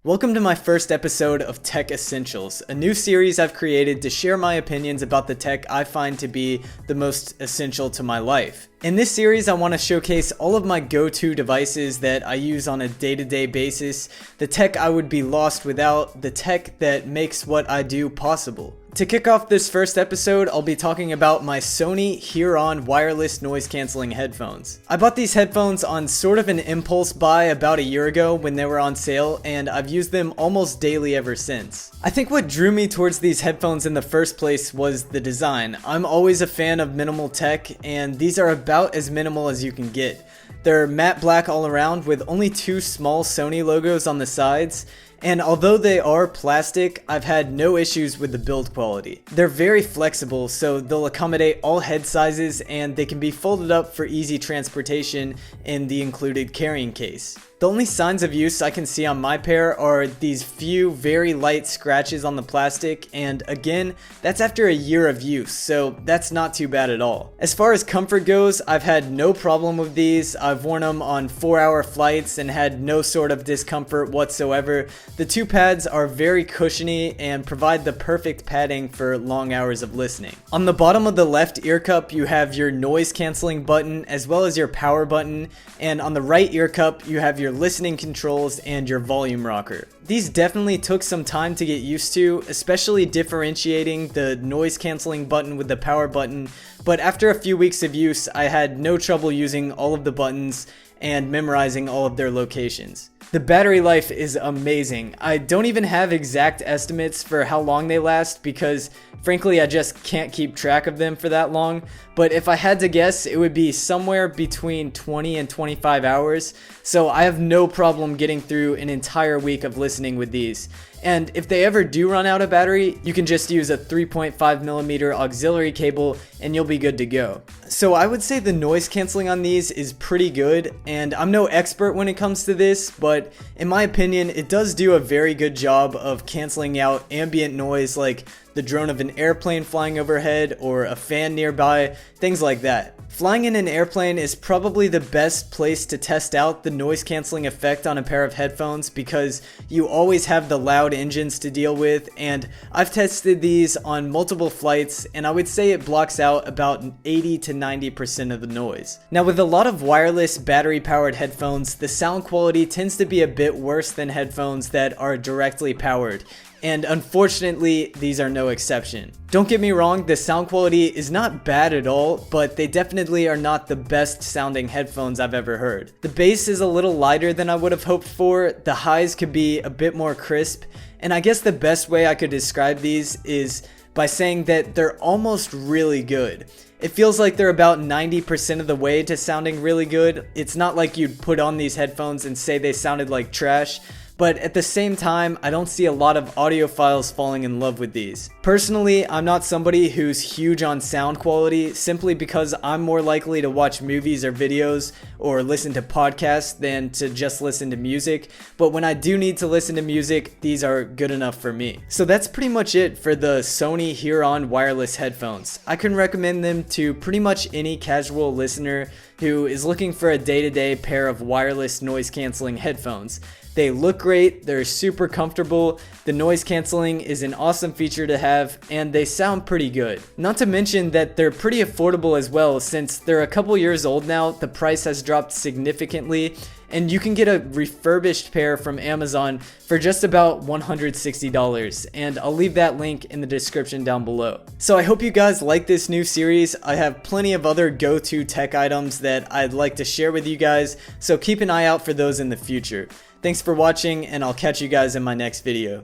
Welcome to my first episode of Tech Essentials, a new series I've created to share my opinions about the tech I find to be the most essential to my life. In this series, I want to showcase all of my go-to devices that I use on a day-to-day basis, the tech I would be lost without, the tech that makes what I do possible. To kick off this first episode, I'll be talking about my Sony H.ear wireless noise cancelling headphones. I bought these headphones on sort of an impulse buy about a year ago when they were on sale, and I've used them almost daily ever since. I think what drew me towards these headphones in the first place was the design. I'm always a fan of minimal tech, and these are about as minimal as you can get. They're matte black all around with only two small Sony logos on the sides, and although they are plastic, I've had no issues with the build quality. They're very flexible, so they'll accommodate all head sizes and they can be folded up for easy transportation in the included carrying case. The only signs of use I can see on my pair are these few very light scratches on the plastic, and again, that's after a year of use, so that's not too bad at all. As far as comfort goes, I've had no problem with these. I've worn them on 4-hour flights and had no sort of discomfort whatsoever. The two pads are very cushiony and provide the perfect padding for long hours of listening. On the bottom of the left ear cup, you have your noise cancelling button as well as your power button, and on the right ear cup, you have your listening controls and your volume rocker. These definitely took some time to get used to, especially differentiating the noise cancelling button with the power button, but after a few weeks of use, I had no trouble using all of the buttons and memorizing all of their locations. The battery life is amazing. I don't even have exact estimates for how long they last because frankly I just can't keep track of them for that long, but if I had to guess, it would be somewhere between 20 and 25 hours, so I have no problem getting through an entire week of listening with these. And if they ever do run out of battery, you can just use a 3.5mm auxiliary cable and you'll be good to go. So I would say the noise cancelling on these is pretty good, and I'm no expert when it comes to this, but in my opinion, it does do a very good job of cancelling out ambient noise like the drone of an airplane flying overhead or a fan nearby, things like that. Flying in an airplane is probably the best place to test out the noise cancelling effect on a pair of headphones because you always have the loud engines to deal with, and I've tested these on multiple flights and I would say it blocks out about 80 to 90% of the noise. Now with a lot of wireless battery powered headphones, the sound quality tends to be a bit worse than headphones that are directly powered. And unfortunately, these are no exception. Don't get me wrong, the sound quality is not bad at all, but they definitely are not the best sounding headphones I've ever heard. The bass is a little lighter than I would have hoped for, the highs could be a bit more crisp, and I guess the best way I could describe these is by saying that they're almost really good. It feels like they're about 90% of the way to sounding really good. It's not like you'd put on these headphones and say they sounded like trash, but at the same time, I don't see a lot of audiophiles falling in love with these. Personally, I'm not somebody who's huge on sound quality simply because I'm more likely to watch movies or videos or listen to podcasts than to just listen to music, but when I do need to listen to music, these are good enough for me. So that's pretty much it for the Sony H.ear wireless headphones. I can recommend them to pretty much any casual listener who is looking for a day-to-day pair of wireless noise cancelling headphones. They look great, they're super comfortable, the noise cancelling is an awesome feature to have, and they sound pretty good. Not to mention that they're pretty affordable as well, since they're a couple years old now, the price has dropped significantly, and you can get a refurbished pair from Amazon for just about $160, and I'll leave that link in the description down below. So I hope you guys like this new series. I have plenty of other go-to tech items that I'd like to share with you guys, so keep an eye out for those in the future. Thanks for watching, and I'll catch you guys in my next video.